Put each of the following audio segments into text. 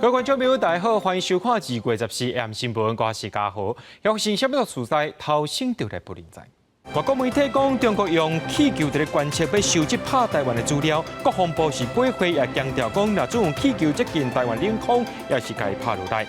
各位观众朋友，大家好，欢迎收看2月14 AM 新闻，我是嘉豪。要先下面个所在，头先就来不灵在。外国媒体讲，中国用气球在观测要收集拍台湾的资料，国防部是背后也强调讲，若种气球接近台湾领空，也是该拍落来。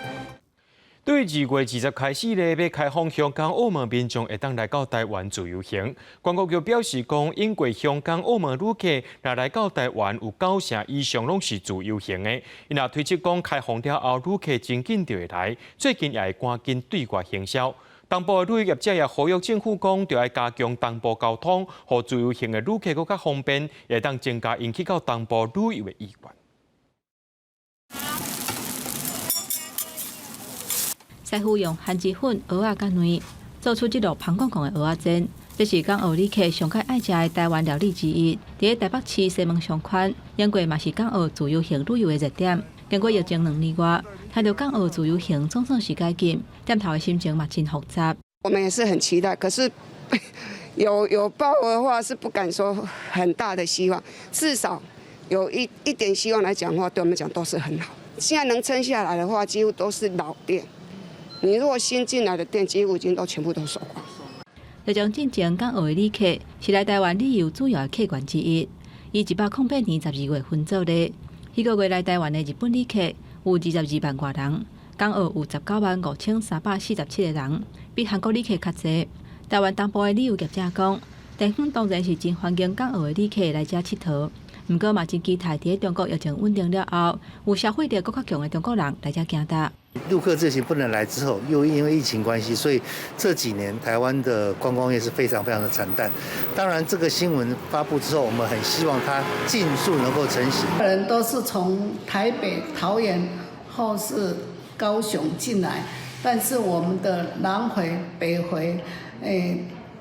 对2月20开始咧，要开放香港、澳门民众会当来到台湾自由行。关国局表示讲，因为香港、澳门旅客若来到台湾有9成以上拢是自由行的，因也推测讲开放了后，旅客真紧就会来，最近也会赶紧对外行销。东部的旅游业者也呼吁政府讲，要爱加强东部交通，互自由行的旅客更加方便，也当增加引起到东部旅游的意愿。师傅用番薯粉、蚵仔甲卵做出这道香港的蚵仔煎，这是港澳旅客上较爱食的台湾料理之一。伫台北市西门商圈，英国嘛是港澳自由行旅游的热点。经过疫情2年多，听到港澳自由行总算是解禁，店头的心情嘛真复杂。我们也是很期待，可是有报的话是不敢说很大的希望，至少有一点希望来讲的话，对我们讲都是很好。现在能撑下来的话，几乎都是老店。你如果新进来的店，几乎已经都全部都收光。这种进前港澳的旅客是来台湾旅游主要的客源之一。以1808年12月份做例，迄个月来台湾的日本旅客有22万多人，港澳有19万5347个人，比韩国旅客较侪。台湾东部的旅游业者讲，地方当然是真欢迎港澳的旅客来遮佚佗，不过嘛真期待伫中国疫情稳定了后，有消费力更较强的中国人来遮行搭。陆客这些不能来之后，又因为疫情关系，所以这几年台湾的观光业是非常的惨淡。当然，这个新闻发布之后，我们很希望它尽速能够成型。人都是从台北、桃园或是高雄进来，但是我们的南回、北回，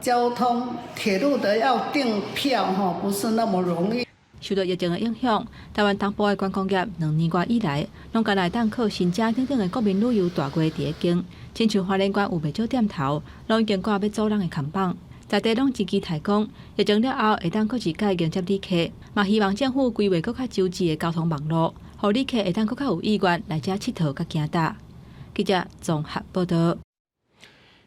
交通铁路的要订票不是那么容易。受到疫情的影响，台湾东部的观光业2年多以来，拢敢来当靠新加等等的国民旅游大街伫经，亲像花莲县有袂少店头，拢已经挂要走人的看板，在地拢真期待讲，疫情了后会当搁一届迎接旅客，嘛希望政府规划搁较周至的交通网络，互旅客会当搁较有意愿来遮佚佗甲行搭。记者综合报道。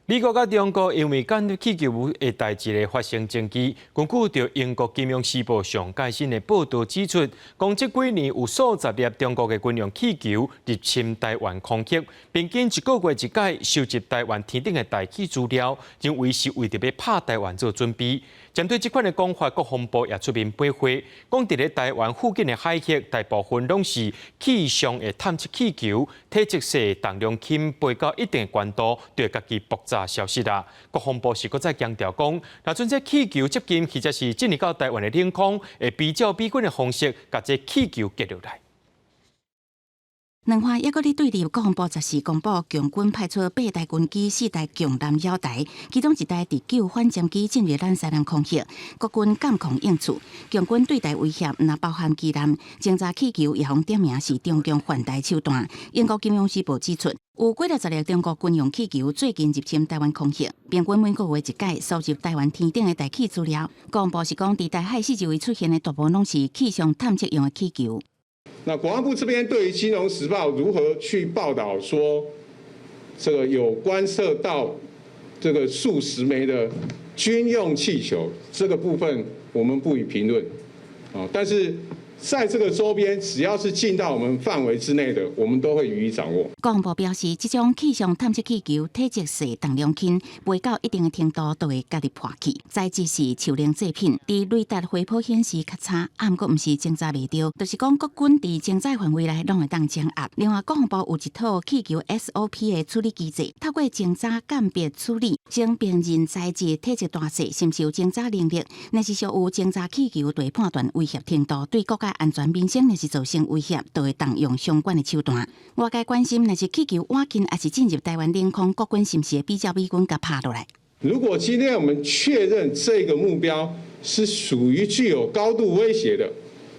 美国甲中国因为干气球的代志咧发生争议，根据着英国金融时报上最新的报道指出，讲这几年有数十粒中国的军用气球入侵台湾空域，平均1个月一届收集台湾天顶的大气资料，认为是为着要拍台湾做准备。针对这款的讲法，国防部也出面背回，讲伫咧台湾附近的海域，大部分拢是气象的探测气球，体积小，重量轻，飞到一定的高度，就会家己爆炸消失啦。国防部是搁再强调讲，若阵这气球接近或者是进入到台湾的领空，会比较美军的方式，把这气球击落来。两岸还阁咧对立，国防部14公布，强军派出8台军机、4台强蓝妖台，其中1台第9反潜机进入咱西南空域，国军监控应处。强军对台威胁，若包含机艦、侦察气球，也互点名是中共犯台手段。英国金融时报指出，有几60粒中国军用气球最近入侵台湾空域，平均每个月一届收集台湾天顶的大气资料。国防部是讲，伫台海四周围出现的大部分拢是气象探测用的气球。那国防部这边对于《金融时报》如何去报道说，这个有观测到这个数十枚的军用气球，这个部分我们不予评论，但是在这个周边，只要是进到我们范围之内的，我们都会予以掌握。国防部表示，这种气象探测气球体积小、重量轻，飞到一定的程度，就会家己破去。材质是树林制品，伫雷达回波显示较差，毋过毋是侦查袂到，就是讲国军伫侦查范围内拢会当掌握。另外，国防部有一套气球 SOP 的处理机制，透过侦查鉴别处理，先辨认材质、体积大小，是毋是有侦查能力。若是属有侦查气球，就会判断威胁程度，对国家安全民生若是造成威胁，就会当用相关的手段。外界关心，若是气球挖进还是进入台湾领空，国军是不是会比较美军甲拍落来？如果今天我们确认这个目标是属于具有高度威胁的，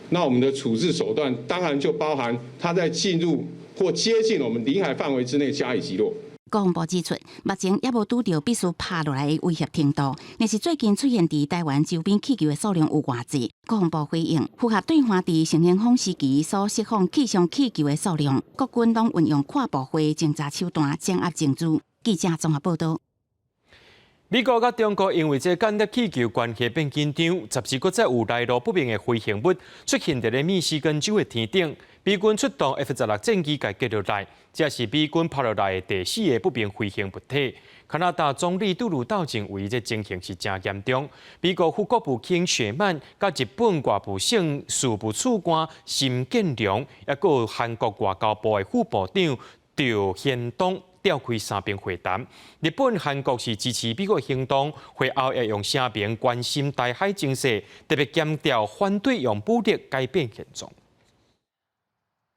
那我们的处置手段当然就包含它在进入或接近我们领海范围之内加以击落。国防部指出，目前也无拄到必须拍落来的威胁程度，但是最近出现伫台湾周边气球的数量有偌济。国防部回应，符合对方伫成形风时期所释放气象气球的数量，国军拢运用跨部会侦查手段掌握证据。记者综合报道。美国甲中国因为这间谍气球关系变紧张，14个再有来路不明的飞行物出现在密西根州的天顶，美军出动 F-16战机甲击落来，这是美军拍落来的第4个不明飞行物体。加拿大总理杜鲁道认为这情形是真严重。美国副国务卿雪曼甲日本外部省事务次官辛建良，也佮韩国外交部的副部长赵宪东召开3边会谈。日本、韩国是支持美国行动，会后也用声明关心台海情势，特别强调反对用武力改变现状。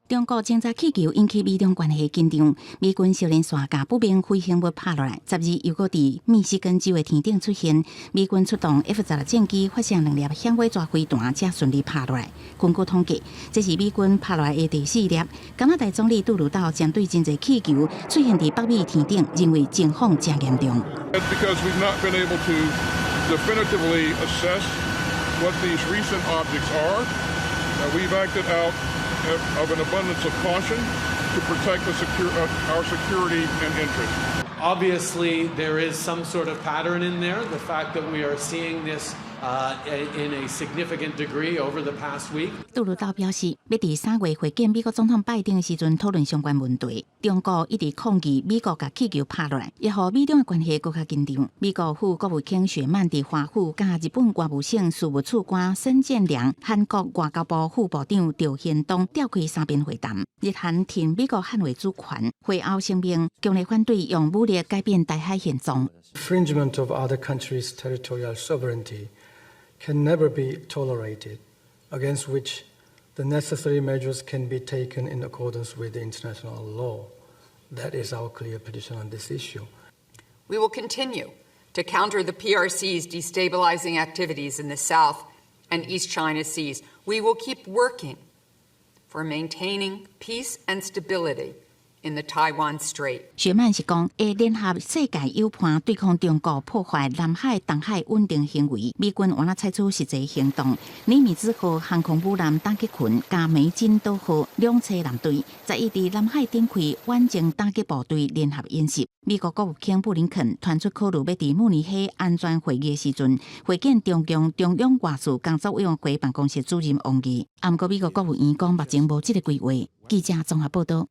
中国侦察气球引起美中关系紧张，美军少年线架不明飞行物拍落来，12又搁伫密西根州的天顶出现，美军出动 F-16战机发射2粒响尾蛇飞弹，才顺利拍落来。根据统计，这是美军拍落来的第4粒。加拿大总理杜鲁道针对真侪气球出现伫北美天顶，认为情况真严重。Because we've not been able to definitively assess what these recent objects are, we've acted out of an abundance of caution to protect our security and interests. Obviously, there is some sort of pattern in there. The fact that we are seeing this in a significant degree over the past week. 杜鲁道表示，要伫3月会见美国总统拜登的时阵讨论相关问题。中国一直抗议美国甲气球拍落来，也互美中的关系更加紧张。美国副国务卿雪曼伫华府甲日本外务省事务次官申建良、韩国外交部副部长赵宪东召开3边会谈，日韩替美国捍卫主权。会后声明强烈反对用武力改变台海现状。Infringement of other countries' territorial sovereignty can never be tolerated, against which the necessary measures can be taken in accordance with the international law. That is our clear position on this issue. We will continue to counter the PRC's destabilizing activities in the South and East China Seas. We will keep working for maintaining peace and stability in the Taiwan Strait. 雪曼是讲，会联合世界友伴对抗中国破坏南海、东海稳定行为。美军原来采取实际行动，尼米兹号航空母舰打击群加美金岛号2车舰队，在伊伫南海展开远程打击部队联合演习。美国国务卿布林肯传出考虑要伫慕尼黑安全会议的时阵，会见中共中央外事工作委员会办公室主任王毅。不过，美国国务院讲目前无这个规划。记者综合报道。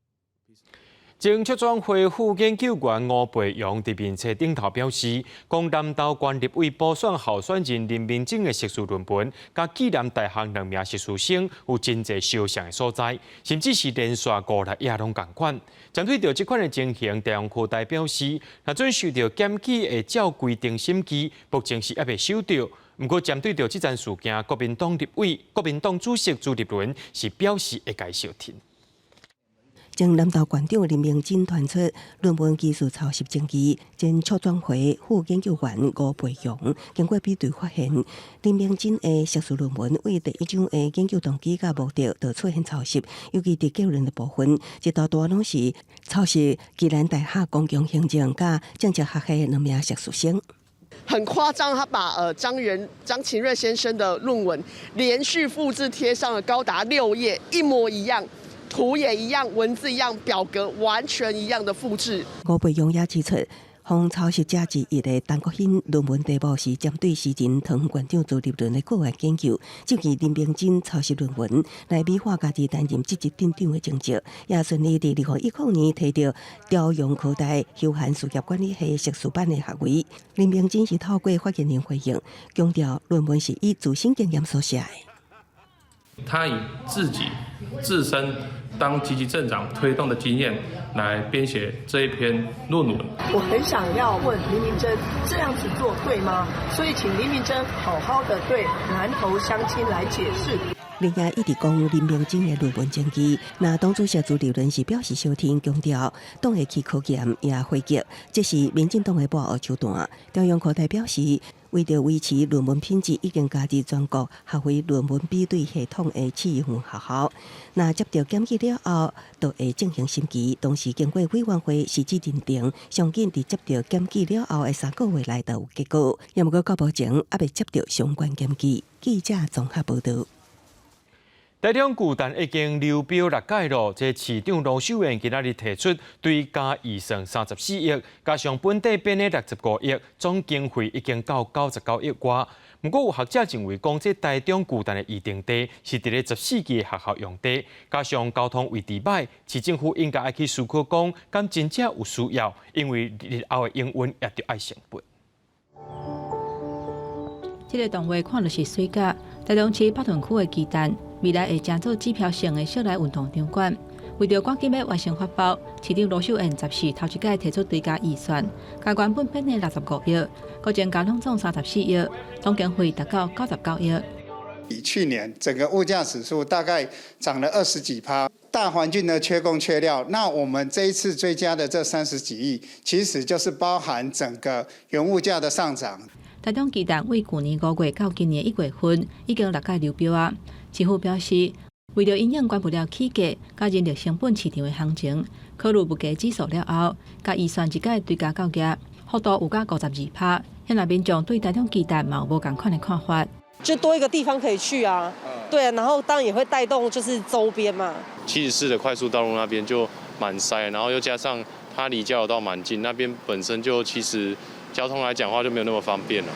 前促转会副研究员吴培阳伫面册顶头表示，讲南投县立委补选候选人林明正的硕士论文，甲暨南大学2名硕士生有真侪相像的所在，甚至是连续5例也拢同款。针对到这款的情形，地方科大表示，若准受到检举会照规定审计，目前是还未收到。不过，针对到这件事件，国民党主席朱立伦是表示会改小听。将南投县长林明珍传出论文技术抄袭证据，前促转会副研究员吴培阳经过比对发现，林明珍的硕士论文为第一章的研究动机甲目的都出现抄袭，尤其伫结论的部分，一大多拢是抄袭暨南大学公共行政甲政治学系2名硕士生。很夸张，他把张勤瑞先生的论文连续复制贴上了高达6页，一模一样。图也一样，文字一样，表格完全一样的复制。吴培阳也指出，仿抄袭者之一的陈国兴论文题目是针对时任唐院长朱立伦的个案研究，就以林明珍抄袭论文来美化家己担任职级镇长的成绩，也顺利伫2019年摕到朝阳科大休闲事业管理系硕士班的学位。林明珍是透过发言人回应，强调论文是以自身经验所写的。他以自身当积极镇长推动的经验来编写这一篇论文。我很想要问林明珍，这样子做对吗？所以请林明珍好好的对南投乡亲来解释。另外，一直讲林明珍的论文证据，那党主席朱立伦是表示小听，强调党会去考验也回击，这是民进党的幕后手段。中央科大表示，为着维持论文品质，已经加入全国学会论文比对系统的试用学校。那接到检举了后，就会进行审期，同时经过委员会实质认定，上紧伫接到检举了后的3个月内就有结果。也毋过到目前还未接到相关检举。记者综合报道。台中巨蛋已经流标6届了，这市长卢秀燕今仔日提出追加预算34亿，加上本地编的65亿，总经费已经到99亿外。不过有学者认为，讲这台中巨蛋的预定地是伫咧14期学校用地，加上交通位置歹，市政府应该爱去思考讲，敢真正有需要？因为日后的营运也着爱成本。这个动画看就是水甲，台中市北屯区的巨蛋。未来会成做指标性的室内运动场馆，为着赶紧要完成发包，市长卢秀燕14头一届提出追加预算，加原本编的65亿，搁增交通总34亿，总经费达到99亿。比去年整个物价指数大概涨了20几%，大环境的缺工缺料，那我们这一次追加的这30几亿，其实就是包含整个原物价的上涨。台中巨蛋为去年5月到今年1月份已经6届流标啊。市府表示，为了因应关不了起价、加人力成本市场的行情，考虑物价指数了后，甲预算一届追加9亿，幅度有到52%。现在民众对台中巨蛋嘛有无同款的看法？就多一个地方可以去啊，对啊，然后当然也会带动就是周边嘛。74的快速道路那边就蛮塞，然后又加上它离交流道蛮近，那边本身就其实交通来讲话就没有那么方便了。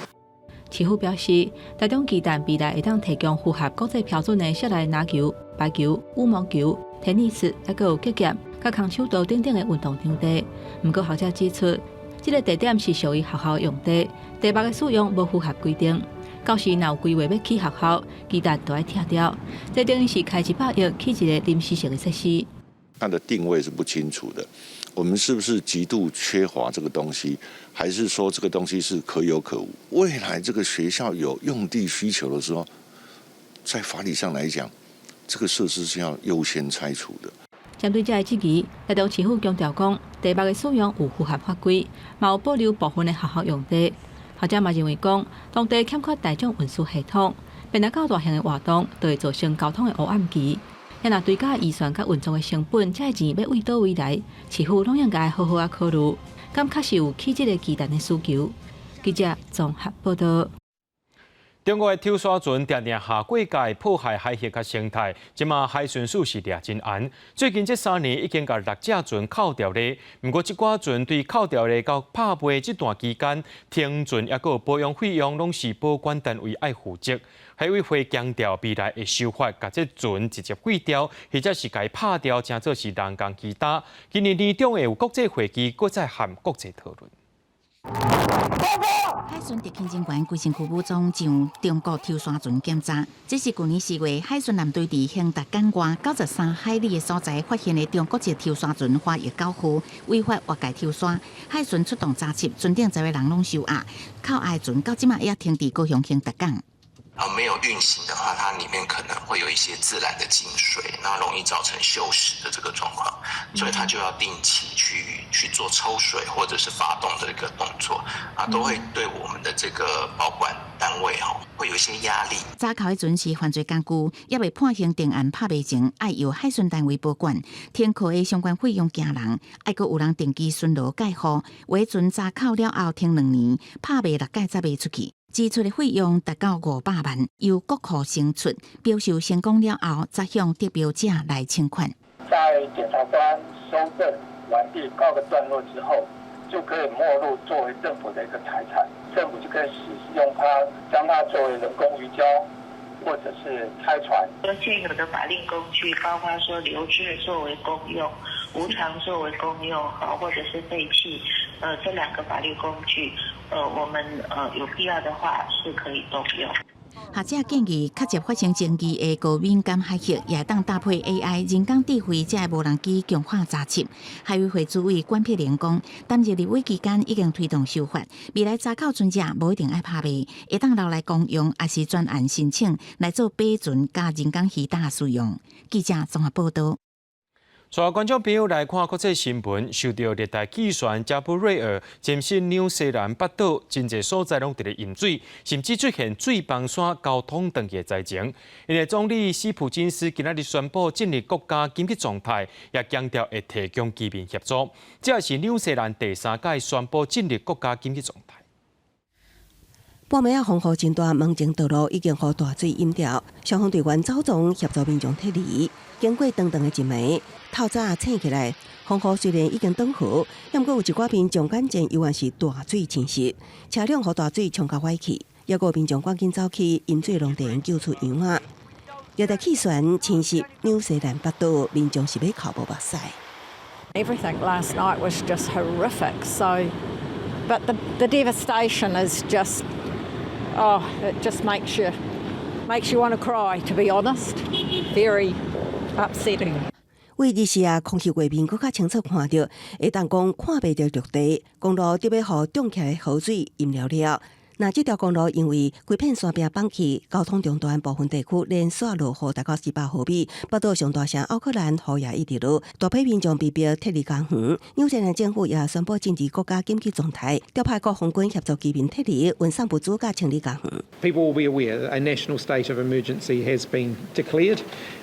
市府表示，台中巨蛋未来会当提供符合国际标准的室内篮球、排球、羽毛球、天尼斯，还有击剑、甲空手道等等的运动场地。不过学者指出，这个地点是属于学校用地，地板的使用无符合规定。到时若有规划要起学校，巨蛋都要拆掉，这等于是开100亿起一个临时性的设施。它的定位是不清楚的，我们是不是极度缺乏这个东西，还是说这个东西是可有可无？未来这个学校有用地需求的时候，在法理上来讲，这个设施是要优先拆除的。针对这个质疑，台中市府强调讲，地板的使用有符合法规，嘛有保留部分的学校用地。学者嘛认为讲，当地欠缺大众运输系统，变得较大型的活动，就会造成交通的黑暗期。也若追加预算甲运作的成本，这钱要为倒位来？市府拢应该好好考虑，敢确实有起这个巨蛋的需求。记者综合报道。中国的抽沙船常常下过界，破坏海域甲生态，即马海巡署是抓真严。最近这3年已经甲6只船扣掉咧，不过这寡船对扣掉咧到拍卖这段期间，停船也有保养费用，拢是保管单位爱负责。海委会强调，未来会修法，甲这船直接毁掉，或者是甲伊拍掉，当做是人工其他。今年年中会有国际会议，搁再含国际讨论。海巡特勤警官规身躯武装上中国抽沙船检查，这是去年4月海巡舰队伫兴达港外93海里的所在发现的中国籍抽沙船花越高湖违法越界抽沙，海巡出动查缉，船顶10个人拢受压，靠岸船到即马也停伫高雄兴达港。没有运行的话，它里面可能会有一些自然的进水，那容易造成锈蚀的这个状况，所以它就要定期去做抽水或者是发动的一个动作，都会对我们的这个保管单位会有一些压力。查扣的船是犯罪工具，也未判刑定案拍卖前，爱由海巡单位保管，停靠的相关费用惊人，爱阁有人定期巡逻介护，尾船查扣了后停2年，拍卖6届才卖出去。支出的费用达到500万，由国库生出，标售成功了后，再向得标者来请款。在检察官收证完毕告个段落之后，就可以没入作为政府的一个财产，政府就可以使用它，将它作为人工鱼礁，或者是拆船。现有的法令工具，包括说留置作为公用、无偿作为公用，或者是废弃，这2个法律工具。我们有必要的话是可以动用。学者建议，确接发生争议的高敏感海域，也当搭配 AI 人工智慧，才会无人机强化查缉。海委会主委关佩莲讲，担任立委期间已经推动修法，未来查扣船只无一定爱拍卖，会当留来公用，也是专案申请来做摆船加人工鱼搭使用。记者综合报道。所有观众朋友来看国际新闻，受到热带气旋加布瑞尔侵袭纽西兰北岛，真侪所在拢伫咧淹水，甚至出现水崩山、交通断绝灾情。因为总理斯普金斯今仔日宣布进入国家紧急状态，也强调会提供基本协助。这也是纽西兰第3届宣布进入国家紧急状态。半暝啊，风雨真大，门前道路已经被大水淹掉。消防队员走总协助民众撤离。经过长长的一暝，透早醒起来，风雨虽然已经顿去，但阁有一寡民众眼前依然是大水侵袭，车辆被大水冲甲歪去，也有民众赶紧走去淹水龙田救出羊仔。热带气旋侵袭纽西兰北岛，民众是要哭无目屎。Everything last night was just horrific. So, but the devastation is just, it just makes you want to cry. To be honest, very upsetting. 为日时啊，空气画面更较清楚看到，会当讲看袂到陆地，公路特别互涨起来雨水淹了了。那这条公路因为规片山壁放弃，交通中断，部分地区连续落雨达到18毫米。北岛上大城奥克兰雨也一直落，大批民众被逼撤离家园。纽西兰政府也宣布进入国家紧急状态，调派国防军协助居民撤离，运送物资甲清理家园。People will be aware that a national state of emergency has been declared,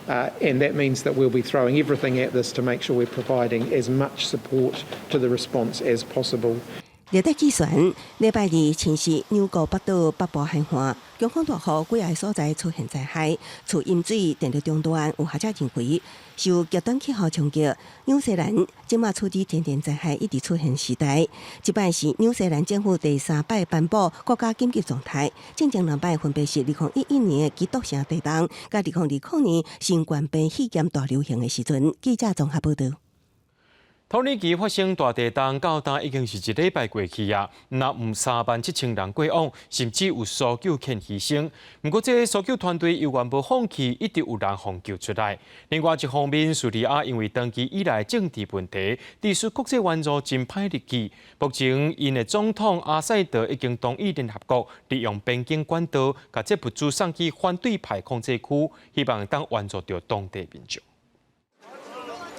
and that means that we'll be throwing everything at this to make sure we're providing as much support to the response as possible. 热带气旋礼拜二侵袭纽国北岛北部海岸，强风大雨，几个所在出现灾害，厝淹水，电力中断，有学者认为受极端气候冲击，纽西兰即马处置天然灾害一直出现时代。即摆是纽西兰政府第3摆颁布国家紧急状态，正前2摆分别是2011年的基督城地震，甲2020年新冠病肺炎大流行的时阵。记者综合报道。土耳其发生大地震，到今已经是1礼拜过去啊，那有37000人过往，甚至有搜救犬牺牲。不过，这个搜救团队又完无放弃，一直有人奉救出来。另外一方面，叙利亚因为长期以来政治问题，致使国际援助真歹入去。目前，因的总统阿塞德已经同意联合国利用边境管道，把这物资送去反对派控制区，希望当援助到当地民众。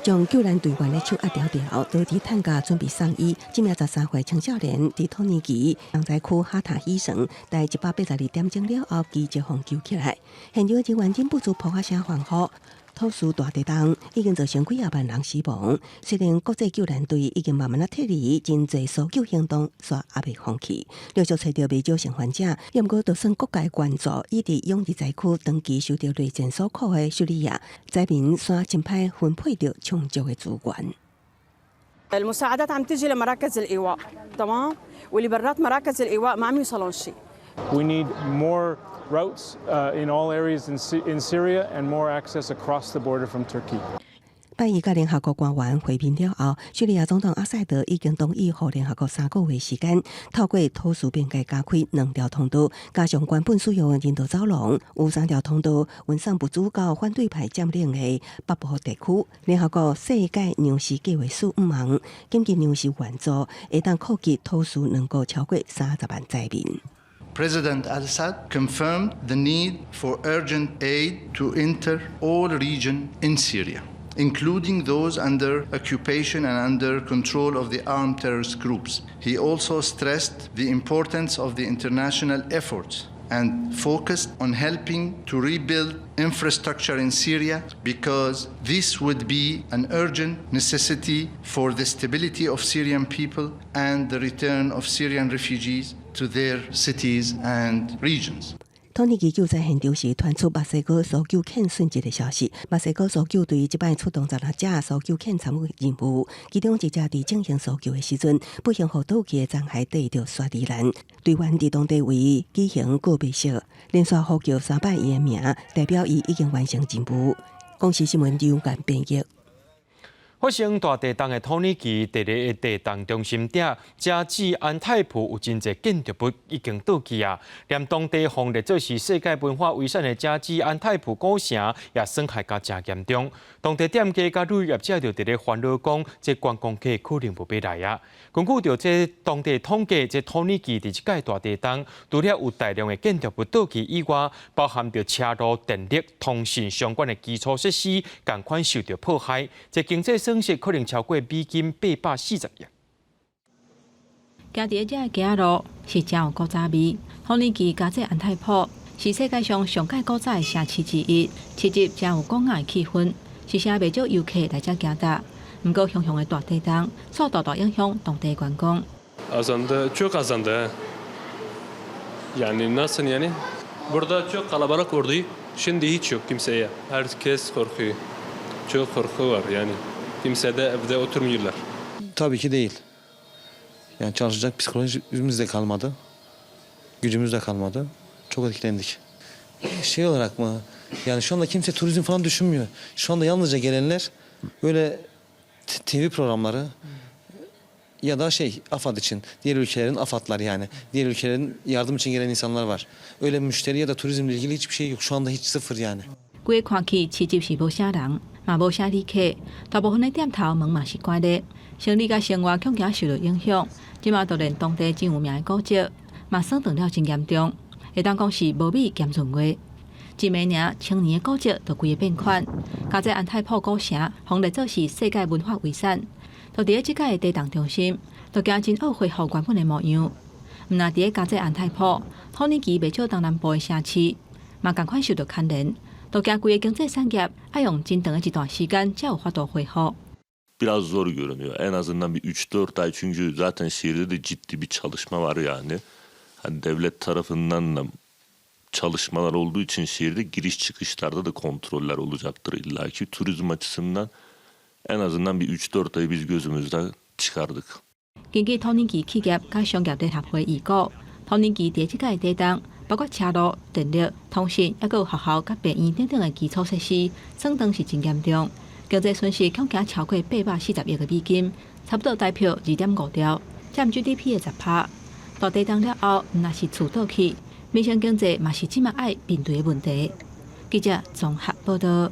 将救援队员的手压条条，倒伫坦加准备送医。这名13岁青少年伫土耳其东灾区哈塔医生，在182点钟了后，奇迹获救起来。现场人员忍不住扑下声欢呼。土司大地震已经造成几万人死亡。虽然国际救援队已经慢慢撤离，真侪搜救行动却也未放弃，陆续找到未少生还者。不过，就算国家援助一直涌入灾区，长期受到内战所苦的叙利亚，灾民却真歹分配到充足的资源。المساعدات عم تيجي لمراكز الإيواء، تمام؟ واللي برات مراكز الإيواء ما عم يوصلون شيء. We need more routes in all areas in Syria and more access across the border from Turkey. 拜伊甲联合国官员会面了后，叙利亚总统阿塞德已经同意，互联合国3个月时间，透过土司边界加开2条通道，加上原本使用的人道走廊，有3条通道运送物资到反对派占领的北部地区。联合国世界粮食计划署5望紧急粮食援助，会当扩及土司能够超过30万灾民。President Assad confirmed the need for urgent aid to enter all regions in Syria, including those under occupation and under control of the armed terrorist groups. He also stressed the importance of the international efforts and focused on helping to rebuild infrastructure in Syria because this would be an urgent necessity for the stability of Syrian people and the return of Syrian refugees to their cities and regions. 土耳其救灾现场时传出墨西哥搜救犬殉职的消息。墨西哥搜救队即摆出动16只搜救犬参与任务，其中1只伫进行搜救的时阵，不幸互倒去的残骸缀着雪地兰。队员伫当地为举行告别式，连续呼叫3摆伊的名，代表伊已经完成任务。公视新闻刘干编译。发生大地震的土耳其第二个地震中心点加治安泰普有真侪建筑物已经倒去啊，连当地奉列做是世界文化遗产的加治安泰普古城也损害甲真严重。当地店家甲旅游业者就伫咧烦恼讲，这观光客可能无要来啊。根据着这当地统计，这土耳其伫即届大地震，除了有大量的建筑物倒去以外，包含着车路、电力、通讯相关的基础设施，同款受到破坏，这经济损失可能超过美金840亿。行伫遮的街路是真有古早味。土耳其加济安泰普是世界上上届古早的城市之一，市集真有广雅的气氛，是啥袂少游客来遮行达。不过，熊熊的大地震，速度大影响当地观光。Azındı, çok azındı. Yani nasıl yani? Burada çok kalabalık oldu. Şimdi hiç yok kimseye. Herkes korkuyor. Çok korku var yani. Kimse de evde oturmuyorlar. Tabii ki değil. Yani çalışacak psikolojimiz de kalmadı. Gücümüz de kalmadı. Çok etkilendik. Şey olarak mı? Yani şu anda kimse turizm falan düşünmüyor. Şu anda yalnızca gelenler böyle TV programları ya da AFAD için, diğer ülkelerin AFAD'ları yani. Diğer ülkelerin yardım için gelen insanlar var. Öyle müşteri ya da turizmle ilgili hiçbir şey yok. Şu anda hiç sıfır yani. 规看起市集是无啥人，嘛无啥旅客，大部分的店头门嘛是关的，生理甲生活恐惊受到影响。即马就连当地真有名的古迹，嘛损断了真严重，会当讲是无美兼纯话。一暝尔青年的古迹就规个变款，加在安泰普古城奉列做是世界文化遗产，就伫咧即届的地震中心，就惊真要恢复原本的模样。毋但伫咧加在安泰普，土耳其袂少东南部的城市，嘛共款受到牵连。都惊规个经济产业要用真长的一段时间才有法度恢复。Biraz zor görünüyor. En azından bir 3-4 ay çünkü zaten şehirde de ciddi bir çalışma var yani. Hani devlet tarafından da çalışmalar olduğu için şehirde giriş çıkışlarda da kontroller olacaktır illaki. Turizm açısından en azından bir 3-4 ay biz gözümüzden çıkardık. 根据土耳其企业甲商业联合会预估，土耳其第即届地震。包括车路、电力、通讯，还有学校甲病院等等的基础设施，损伤是真严重。经济损失恐惊超过840亿个美金，差不多代表2.5兆，占 GDP 的10%。大地震了后，毋但是厝倒去，民生经济嘛是即马爱面对的问题。记者综合报道。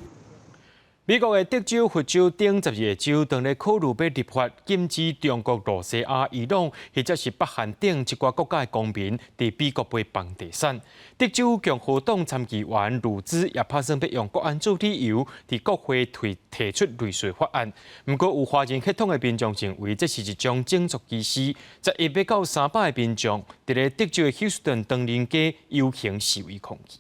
美国的德州、佛州等12个州正在考虑要立法禁止中国罗西亚、伊朗或者是北韩等一寡国家的公民伫美国买房地产。德州共和党参议员鲁兹也打算要用国安做理由，伫国会提出类似法案。不过，有华人血统的民众认为这是一种种族歧视。11到300个民众伫咧德州的休斯顿唐人街游行示威抗议。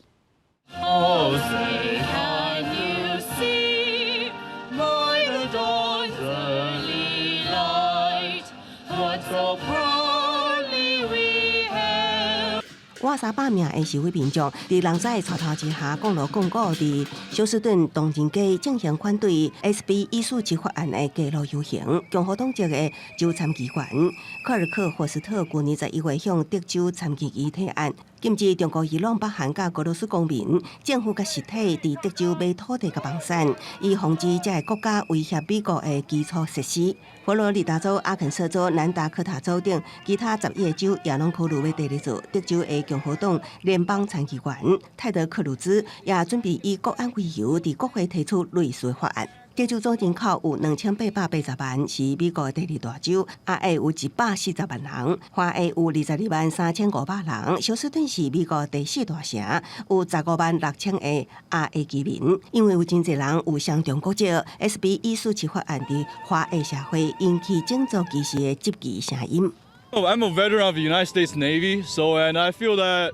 我300名的示威民众伫人灾潮头之下，公路公告伫休斯顿唐人街进行反对 SB147法案的街路游行。共和党籍的州参议员科尔克·霍斯特去年11月向德州参议院提案，禁止中国、伊朗、北韩甲俄罗斯公民、政府甲实体伫德州买土地甲房产，以防止这个国家威胁美国的基础设施。佛罗里达州、阿肯色州、南达科他州等其他11个州也拢考虑要第二做。德州的共和党联邦参议员泰德·克鲁兹也准备以国安为由，伫国会提出类似法案。德州总人口有2880万，是美国的第二大州，亚裔有140万人，华裔有22万3500人。休斯顿是美国第4大城，有15万6000个亚裔居民。因为有真侪人有相中国籍 ，SB147法案伫华裔社会引起种族歧视的积极声音。I'm a veteran of the United States Navy, and I feel that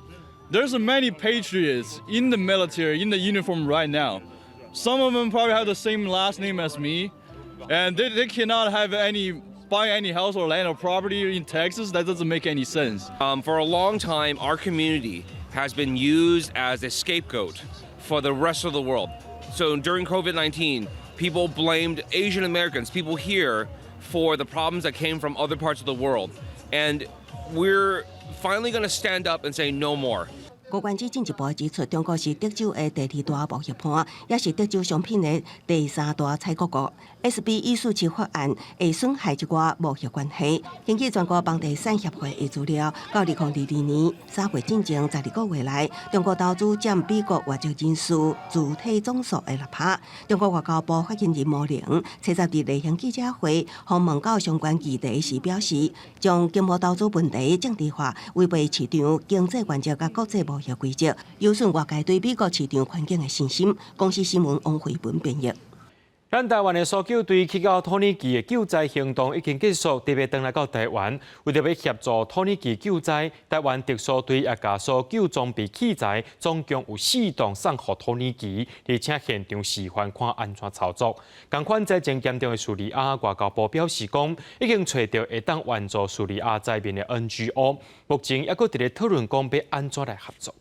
there's many patriots in the military, in the uniform right now. Some of them probably have the same last name as me, and they cannot have buy any house or land or property in Texas. That doesn't make any sense. For a long time, our community has been used as a scapegoat for the rest of the world. So during COVID-19, people blamed Asian Americans, people here, for the problems that came from other parts of the world. And we're finally going to stand up and say no more. 高官指进一步指出，中国是德州的第2大贸易盘，也是德州商品的第3大采购国。SB 147法案会损害一寡贸易关系。根据全国房地产协会的资料，到2022年3月进前12个月来，中国投资占美国外籍人数主体总数的6%。中国外交部发言人毛宁70日例行记者会，访问到相关议题时表示，将经贸投资问题政治化，违背市场经济原则甲国际贸易规则，有损外界对美国市场环境的信心。公司新闻王慧文编译。咱台湾的搜救队去到土耳其的救灾行动已经结束，特别回来到台湾，为着要协助土耳其救灾，台湾特搜队也把搜救装备器材总共有4栋送给土耳其，而且现场示范看安怎操作。同款灾情严重的叙利亚外交部表示讲，已经找到会当援助叙利亚灾民的 NGO， 目前也搁伫咧讨论讲要安怎来合作。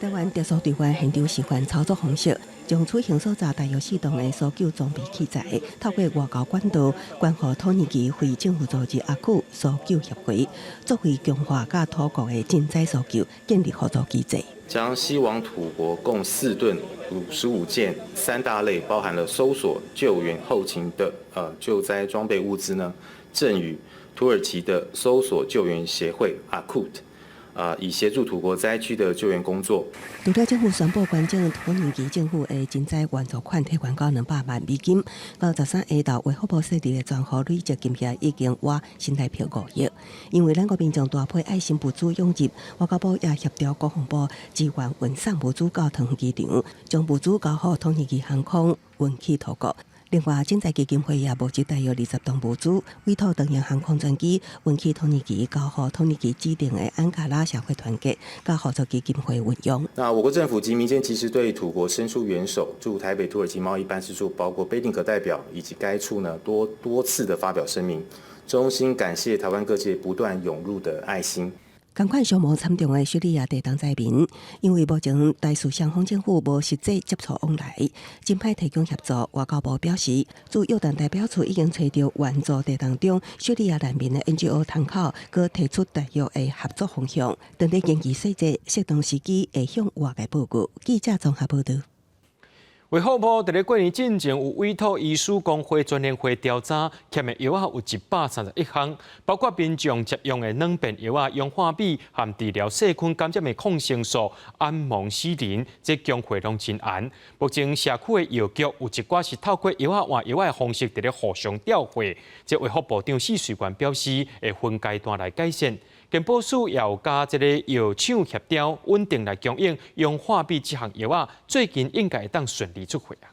台湾特殊队员现场示范操作方式，将取行所在大约4栋的搜救装备器材，透过外交管道，关乎土耳其非政府组织阿库搜救协会，作为强化甲土国的赈灾搜救建立合作机制。将西往土国共4吨55件3大类，包含了搜索、救援、后勤的救灾装备物资呢，赠予土耳其的搜索救援协会阿库特。以协助土国灾区的救援工作。除了政府宣布捐赠土耳其政府的赈灾援助款提款到200万美金，到13下昼，卫福部设立的专户累积金额已经挖新台币5亿。因为咱国民众大批爱心物资涌入，外交部也协调国防部支援运送物资到桃园机场，将物资交予土耳其航空运去土国。另外，赈灾基金会也募集大约20吨物资，委托长荣航空专机运去土耳其，交予土耳其指定的安卡拉社会团结甲合作基金会运用。那我国政府及民间其实对土国伸出援手，驻台北土耳其贸易办事处包括贝定可代表以及该处呢多次的发表声明，衷心感谢台湾各界不断涌入的爱心。同款伤亡惨重的叙利亚地动灾民，因为目前大数双方政府无实际接触往来，真歹提供协助。外交部表示，驻约旦代表处已经找到援助地动中叙利亚难民的 NGO 窗口，佮提出大约的合作方向，等待研究细节，适当时机会向外界报告。记者综合报道。卫福部在过年进前有委托医师工会专联会调查，欠的药有131项，包括民众接用的软便药氧化铋和治疗细菌感染的抗生素安蒙西林，这工会拢真严。目前社区的药局有一寡是透过药换药的方式在咧互相调货，这卫福部长许水源表示会分阶段来改善。健保署也有加这个药厂协调，稳定来供应氧化铋这项药最近应该会当顺利出货啊。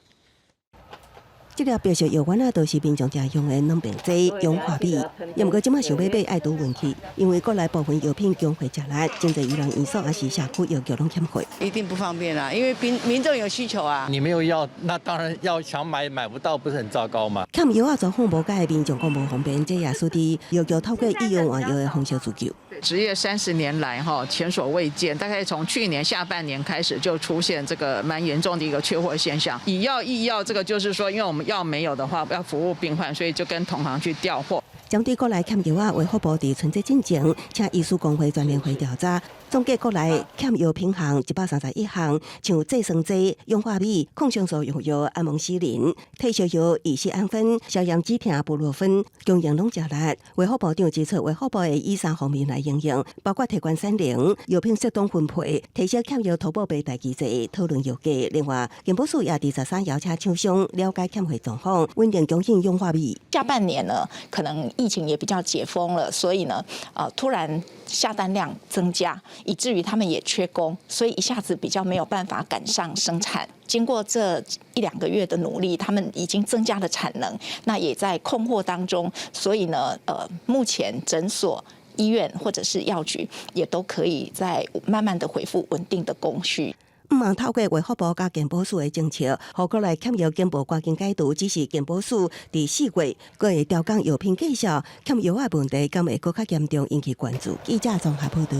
这粒标示药丸都是民众常用的软便剂氧化铋，也毋过即马想要买爱拄运气，因为国内部分药品供货吃力，真侪医疗院所也是社区药局拢欠货。一定不方便啦，因为民众有需求啊。你没有药，那当然要想买不到，不是很糟糕吗？欠药状况无解的民众讲无方便，这也属于药局透过医用换药的方式自救。职业30年来前所未见，大概从去年下半年开始就出现这个蛮严重的一个缺货现象。以药易药，这个就是说，因为我们药没有的话，要服务病患，所以就跟同行去调货。针对国内欠药卫福部伫春节进前，请医师工会专联会调查，总计国内欠药品项131项，像制酸剂、氧化铋、抗生素用药安蒙西林、退烧药乙酰氨酚、消炎止痛布洛芬，供应拢吃力。卫福部长指出，卫福部会以3方面来应用，包括提悬产能、药品适当分配、提升欠药投保备代机制、讨论药价。另外，健保署也伫13邀请厂商了解欠货状况，稳定供应氧化铋。下半年呢，可能疫情也比较解封了，所以呢，突然下单量增加，以至于他们也缺工，所以一下子比较没有办法赶上生产。经过这1-2个月的努力，他们已经增加了产能，那也在控货当中，所以呢，目前诊所、医院或者是药局也都可以在慢慢的恢复稳定的供需。毋忙透过卫福部甲健保署的政策，互国内欠药健保赶紧解除。只是健保署伫4月，佫会调降药品计价，欠药的问题敢会佫较严重，引起关注。记者综合报道。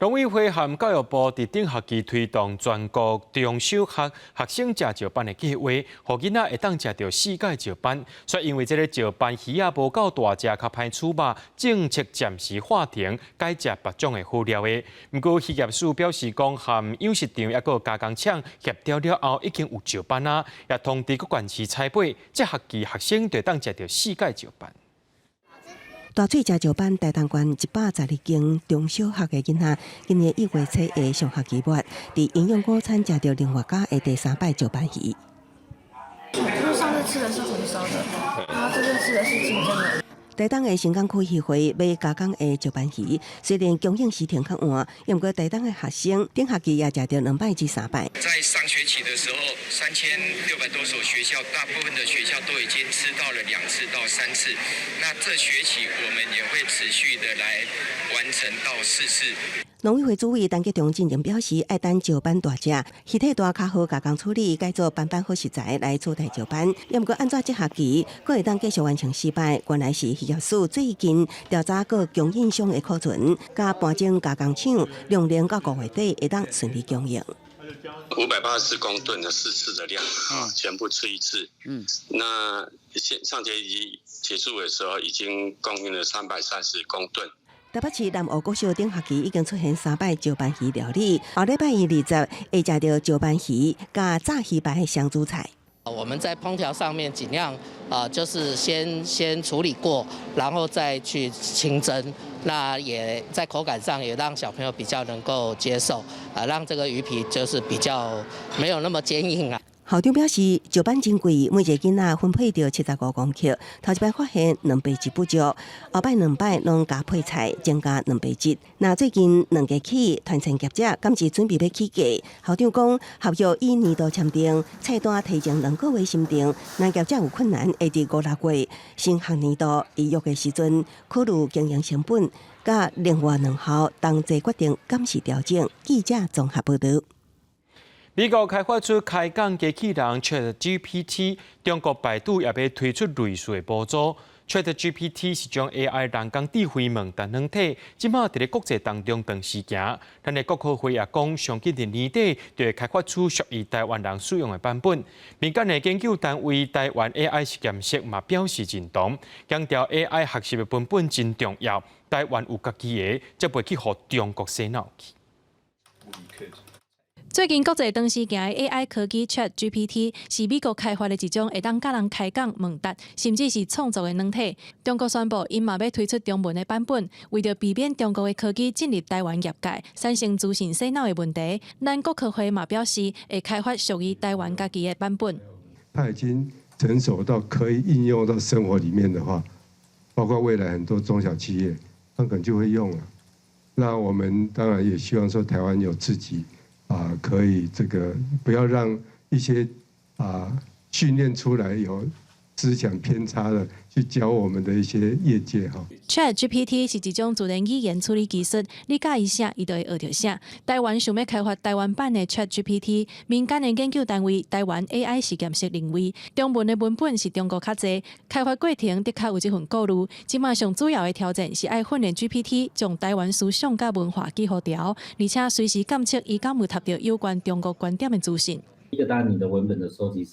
农委会和教育部伫顶学期推动全国中小学学生食石斑的计划，互囡仔会当食到4届石斑。却因为这个石斑鱼啊无够大只，较歹处理，政策暂时划停，改食别种的好料的。不过渔业署表示讲，和养殖场也个加工厂协调了后，已经有石斑啊，也通知各县市采买，这学期学生就当食到4届石斑。大水食石斑大同县112间中小学的囡仔，今年1月7日上学期末，伫营养午餐食到另外家的第3摆石斑鱼。因为上次吃的是红烧的，然后这次吃的是清蒸的。台东的成港区议会买加工的石斑鱼，虽然供应时程较晚，不过台东的学生顶学期也食到2摆至3摆。在上学期的时候，3600多所学校，大部分的学校都已经吃到了2次到3次。那这学期我们也会持续的来完成到4次。农委会主委陈吉仲进前表示，爱等石斑大只，鱼体大较好加工处理，改做斑斑好食材来取代石斑。也不过按照这学期，佫会当继续完成4摆。原来是渔业署最近调查过供应商的库存，加搬进加工厂，量能到5月底会当顺利供应。580公吨的4次的量，全部吃1次。那上学期结束的时候，已经供应了330公吨。台北市南湖国小顶学期已经出现3摆石斑鱼料理，后礼拜一20会食到石斑鱼加炸鱼排的香猪菜。我们在烹调上面尽量就是先处理过，然后再去清蒸。那也在口感上也让小朋友比较能够接受，让这个鱼皮就是比较没有那么坚硬啊。校长表示，石斑真贵，每一个囡仔分配到75公克。头一摆发现2倍1不足，后摆2摆拢加配菜，增加2倍1。那最近2家起团餐业者今次准备要起价，校长讲合约以年度签订，菜单提前2个月审定，那业者有困难会伫5-6月新学年度预约的时阵，考虑经营成本，甲另外2校同齐决定暂时调整。记者综合报道。美国开发出开讲机器人 ChatGPT， 中国百度也要推出类似的补助。ChatGPT 是将 AI 人工智慧问答软体，即马伫咧国际当中长时行。咱的国科会也讲，上今年年底就会开发出属于台湾人使用的版本。民间的研究单位台湾 AI 实验室嘛表示认同，强调 AI 学习的本本真重要。台湾有家己的，则袂去互中国洗脑去。最近国际长时行的 AI 科技 ChatGPT 是美国开发的一种会当甲人开讲问答，甚至是创作的软体。中国宣布，因嘛要推出中文的版本，为着避免中国的科技进入台湾业界，产生资讯洗脑的问题。咱国科会嘛表示，会开发属于台湾家己的版本。它已经成熟到可以应用到生活里面的话，包括未来很多中小企业，它可能就会用了。那我们当然也希望说，台湾有自己。可以这个不要让一些训练出来有思想偏差的去教我们的一些业界哈。ChatGPT 是一种自然语言处理技术，你教伊写，伊就会学着写。台湾想要开发台湾版的 ChatGPT， 民间的研究单位台湾 AI 实验室认为，中文的文本是中国较济，开发过程的确有这份顾虑。即马上主要的挑战是爱训练 GPT， 将台湾思想甲文化记好条，而且随时监测伊敢有读到有关中国观点的资讯。一个当然，你的文本的收集是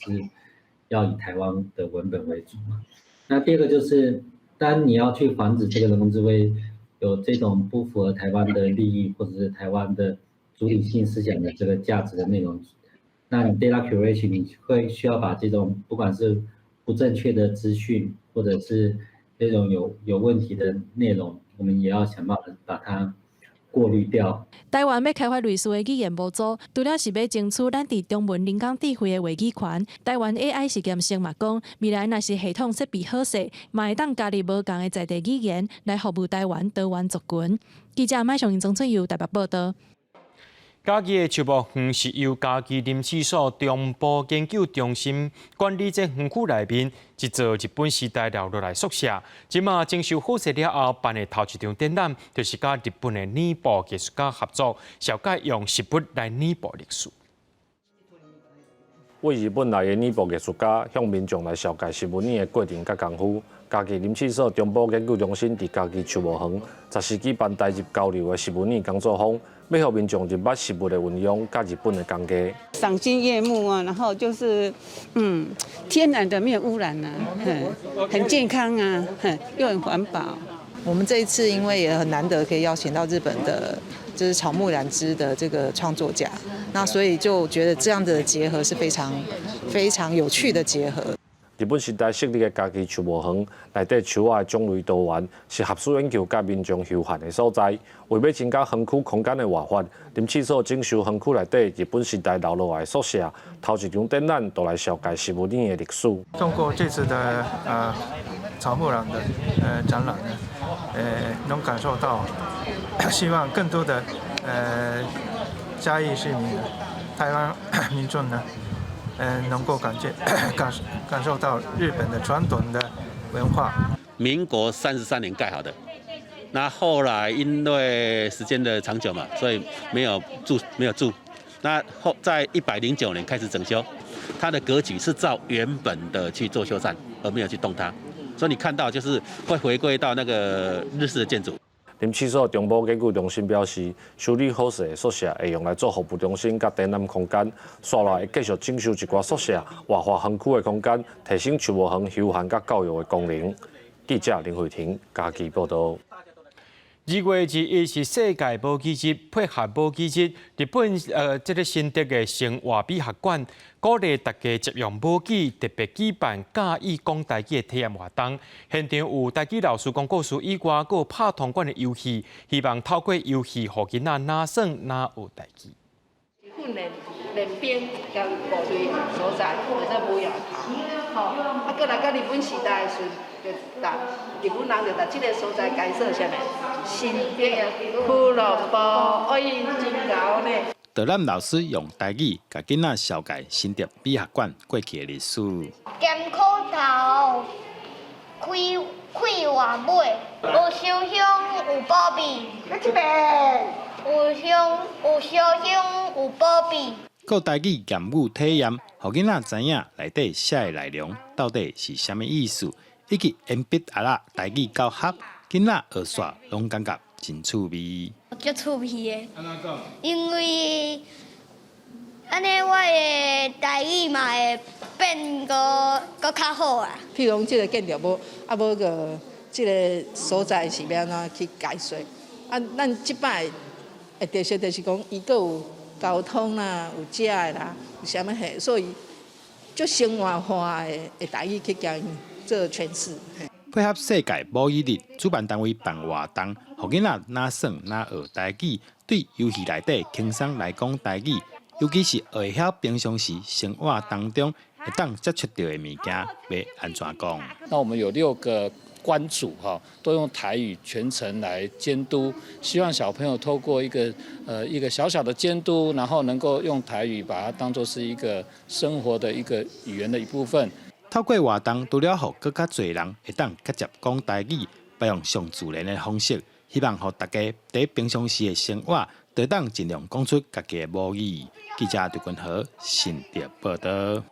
要以台湾的文本为主嘛。那第二个就是，当你要去防止这个人工智慧有这种不符合台湾的利益或者是台湾的主体性思想的这个价值的内容，那你 data curation 你会需要把这种不管是不正确的资讯或者是这种有问题的内容，我们也要想办法把它过滤掉。台湾要开发类似的语言模组，除了是要争取咱伫中文人工智慧的话语权，台湾 AI 实验室嘛讲，未来若是系统设备好势，嘛会当加入无同的在地语言来服务台湾多元族群。记者麦上钟春佑台北报道。嘉义的树木园是由嘉义林试所中部研究中心管理这园区内面一座日本时代留落来宿舍。即马征收好势了后，办的头一场展览，就是甲日本的拟宝艺术家合作，小解用实物来拟宝历史。为日本来的呢部艺术家向民众来绍介新闻影的过程甲功夫。家己林试所中部研究中心伫家己树木园10时举办台日交流的新闻影工作坊，要让民众入捌实物的运用甲日本的工艺。赏心悦目啊，然后就是天然的没有污染啊，很健康啊，又很环保。我们这一次因为也很难得可以邀请到日本的，就是草木染织的这个创作家，那所以就觉得这样的结合是非常有趣的结合。日本时代设立的家己树木园，内底树仔的种类多元，是合适研究甲民众休闲的所在。为要增加园区空间的活法，林试所整修园区内底日本时代留落来的宿舍，头一场展览都来绍介石木影的历史。通过这次的草木染的展览呢，能感受到，希望更多的嘉义市民、台湾民众呢。能够感受到日本的传统的文化。民国33年盖好的，那后来因为时间的长久嘛，所以没有住。那在109年开始整修，它的格局是照原本的去做修缮，而没有去动它，所以你看到就是会回归到那个日式的建筑。林试所中部研究中心表示，修理好势的宿舍会用来做服务中心甲展览空间，续来会继续整修一寡宿舍，活化园区的空间，提升树木园休闲甲教育的功能。记者林慧婷家己报道。2月1日是世界武器日，配合武器日，日本这个新竹的生化美学馆鼓励大家接用武器，特别举办教义讲台语的体验活动。现场有台语老师讲故事以外，还有拍铜管的游戏，希望透过游戏，让囡仔哪耍哪学台语。训练兵交部队所在，或者武摇头，吼，啊，过来到日本时代的时，就日本人就这个所在改设啥物，新竹俱乐部，哎，真高呢。导览老师用台语甲囡仔绍介新竹美学馆过去的历史。咸口头，开话尾，有烧香有保庇。再一遍。有烧香有保庇。个台语言语体验，互囡仔知影内底写的内容到底是啥物意思，以及鉛笔盒仔台语教学，囡仔学煞拢感觉真趣味。足趣味的，因为安尼我的台语嘛会变个较好啊。譬如讲，这个建筑无个这个所在是要安怎去解说？咱即摆的特色就是讲，伊个有交通啦，有食的啦，有啥物嘿，所以就生活化的台语去教因做诠释。配合世界武艺日，主办单位办活动，互囡仔哪耍哪学台语，对游戏内底轻松来讲台语，尤其是会晓平常时生活当中会当接触到的物件，要安怎讲？那我们有6个关主都用台语全程来监督，希望小朋友透过一个小小的监督，然后能够用台语把它当作是一个生活的一个语言的一部分。透过活动，除了互更加侪人会当直接讲台语，采用上自然的方式，希望互大家在平常时的生活，都当尽量讲出家己的母语。记者刘君豪新竹报道。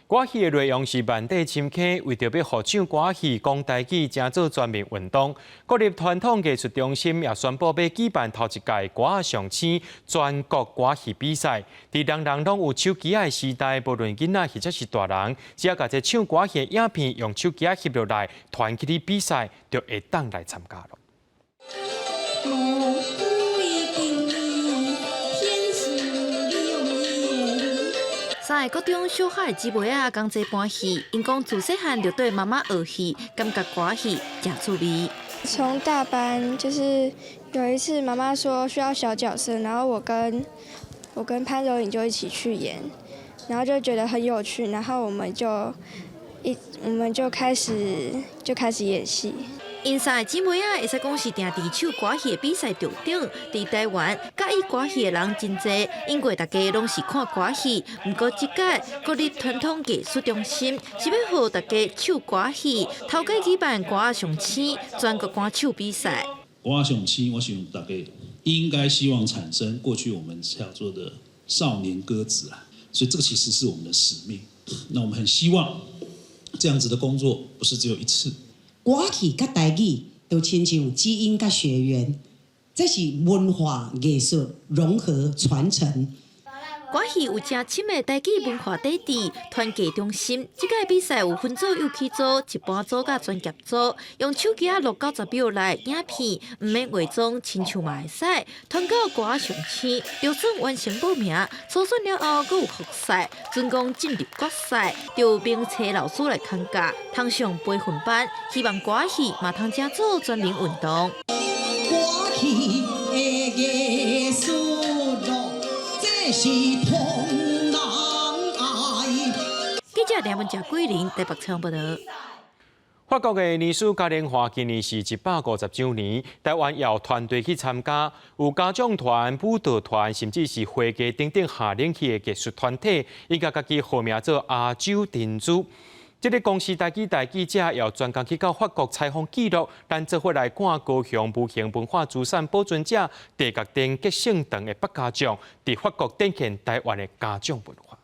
歌戏的内容是万代深刻，为着要互唱歌戏讲台语，正做全面运动。国立传统艺术中心也宣布要举办头一届歌仔上青全国歌戏比赛。伫人人拢有手机的时代，无论囡仔或者是大人，只要把这唱歌戏的影片用手机翕落来，传起哩比赛，就会当来参加咯。3个国中小孩姊妹仔讲这盘戏，因讲自细汉就对妈妈学戏，感觉歌戏真趣味。从大班就是有一次妈妈说需要小角色，然后我跟潘柔颖就一起去演，然后就觉得很有趣，然后我们就开始演戏。因3个姊妹仔会使讲是定伫唱歌戏的比赛场顶，伫台湾介意歌戏的人真侪，因为大家拢是看歌戏。不过这届国立传统艺术中心是要互大家唱歌戏，头届举办歌仔上青全国歌唱比赛。歌仔上青，我想大家应该希望产生过去我们叫做的少年歌子啊。所以这个其实是我们的使命。那我们很希望这样子的工作不是只有一次。歌曲甲台语就亲像基因甲血缘，这是文化艺术融合传承。歌戏有正深的台语文化底子，团结中心。这届比赛有分组、有起组、一般组甲专业组，用手机录90秒来影片，唔免伪装，亲像嘛会使。团到歌上青，就算完成报名，初选了后，阁有复赛，准讲进入决赛，就并找老师来看教，通上培训班，希望歌戏嘛通正做全民运动。歌戏的艺术咯，这是同人爱。记者梁文佳、桂林台北采访报道。法国的艺术嘉年华今年是150周年，台湾也有团队去参加，有家长团、舞蹈团，甚至是花艺等等下领域的艺术团体，伊甲家己号名做亚洲珍珠。这个公司台记者也专工去到法国采访记录，咱做伙来看高雄无形文化资产保存者地角灯吉盛堂的北家长，伫法国展现台湾的家长文化。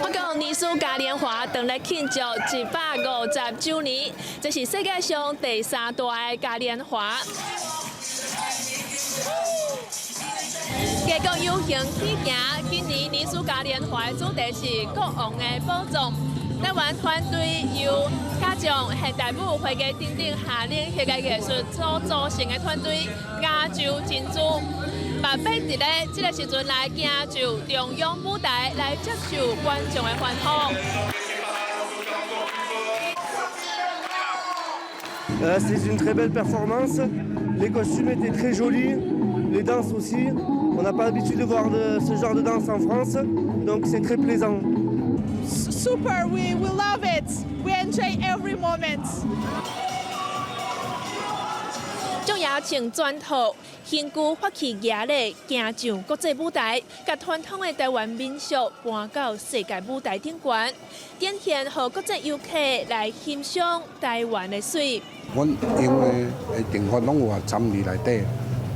法国艺术嘉年华正来庆祝150周年，这是世界上第3大的嘉年华。各国有形起行，今年艺术嘉年华的主题是国王的宝藏。台湾团队由家长、现代舞、花艺等等下领域的艺术所组成的团队亚洲珍珠，把摆伫咧这个时阵来行就中央舞台来接受观众的欢呼。C'est une très belle performance. Les costumes étaient très jolis, les danses aussi. On n'a pas l'habitude de voir ce genre de danse en France, donc c'est très plaisant. Super, we love it. We enjoy every moment. 仲也穿全套新旧法器艺咧，行上国际舞台，甲传统的台湾民俗搬到世界舞台顶端，展现予国际游客来欣赏台湾的水。阮用的定法拢有参与内底，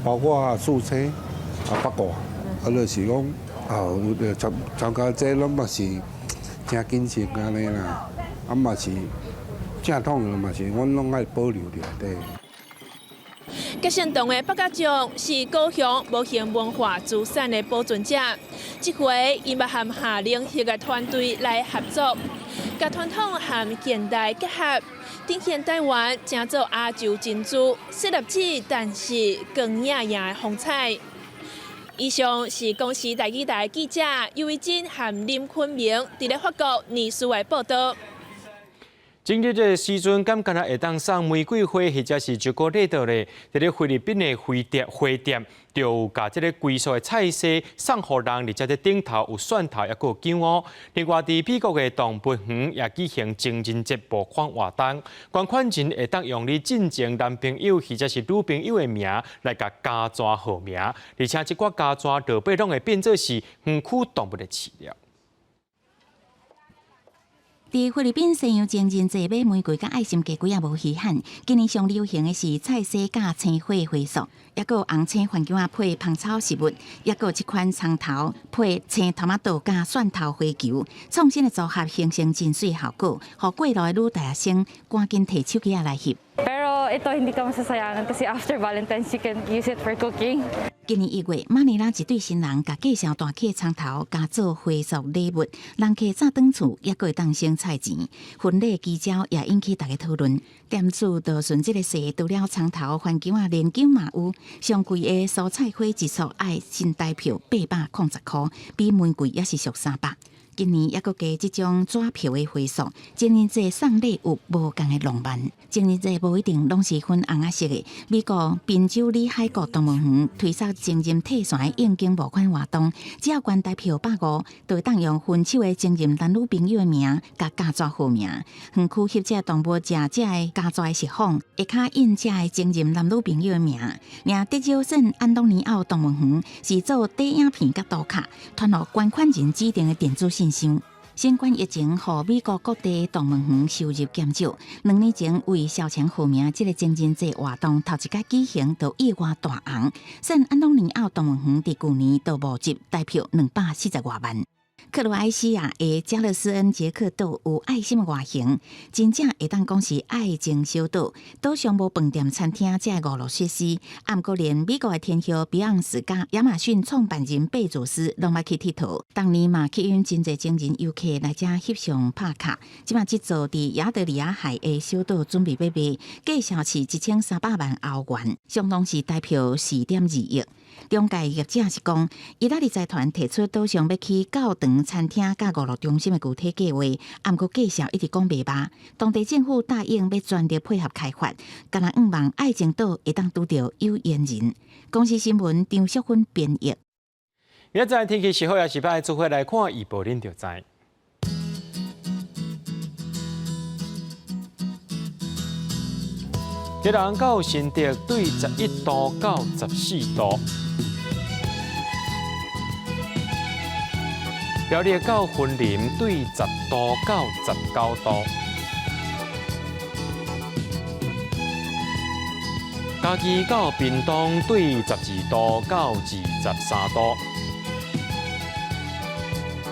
包括素车、八卦，就是讲参加这拢嘛是真紧张安尼啦，嘛是正统的嘛是，阮拢爱保留伫内底。吉盛堂的北家长是高雄无形文化资产的保存者，这回伊嘛和下领域的团队来合作，甲传统和现代结合，展现台湾正做亚洲珍珠，设立起但是更雅的风采。以上是公司台记者尤维珍和林坤明伫咧法国尼斯的报道。今日这时阵，敢敢若会当送玫瑰花或者是朱古力的咧，伫咧菲律宾的花店，就有甲这个贵素的菜色送互人，而且在顶头有蒜头，也有姜哦。另外，伫美国的动物园也举行情人节募款活动，捐款人会当用你进前男朋友或者是女朋友的名来甲加钻号名，而且这寡加钻落尾拢会变做是园区动物的饲料。伫菲律宾西洋情人节买玫瑰甲爱心玫瑰也无稀罕，今年上流行的是菜色加青花花束，也有红青番茄配芳草食物，也有一款葱头配青头马豆加蒜头花球，创新的组合形成真水效果，互过路的女大学生赶紧摕手机来翕。Pero ito hindi ko masasayangan kasi after Valentine's you can use it for cooking. 今年1月，马尼拉一对新人甲介绍大客葱头加做花束礼物，人客早转厝也会当省菜钱。婚礼记招也引起大家讨论。店主就顺这个势，除了葱头、番茄连姜嘛有，上贵的蔬菜花一束爱新台票890块，比玫瑰也是俗300。今年也阁加这种纸票的花束，情人节送礼有无共的浪漫。情人节无一定拢是粉红色的。美国宾州里海国动物园推出情人退线的应景募款活动，只要捐台票150，就会当用分手的情人男女朋友的名甲加抓号名。园区翕这动物食这的加抓的实况，下骹印这的情人男女朋友的名。而德州省安东尼奥动物园是做短影片甲图卡，传互捐款人指定的电子信箱。新冠疫情，互美国各地动物园收入减少。2年前为消遣好名，这个情人节活动头一届举行，就意外大红。圣安东尼奥动物园伫去年就募集代表240多万。克罗埃西亚的加勒斯恩捷克岛有爱心的外形，真正会当讲是爱情小岛。岛上无饭店、餐厅，这娱乐设施。不过连美国的天后比昂斯甲亚马逊创办人贝佐斯拢捌去佚佗。当年嘛吸引真侪情人游客来遮翕相拍卡。即马这座伫亚得里亚海的小岛准备要卖，价销是1300万欧元，相当是代表4.2亿。中介业者是讲，意大利财团提出岛上要起教堂、餐厅、甲娱乐中心的具体计划，不过介绍一直讲袂罢。当地政府答应要全力配合开发，敢若希望爱情岛会当拄到有缘人。公司新闻张淑芬编译。明仔载天气是好也是歹，做伙来看预报，恁就知。吉人到新竹对11度到14度，苗栗到云林对10度到19度，嘉义到屏东对12度到23度，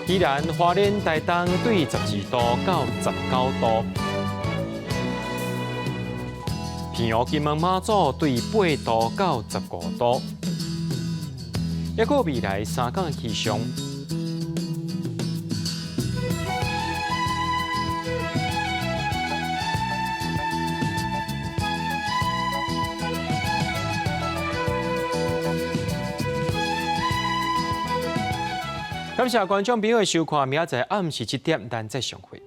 宜兰花莲台东对12度到19度。平湖金门马祖对8度到15度，还有未来3天的气象。感谢观众朋友的收看，明仔载暗时7点咱再相会。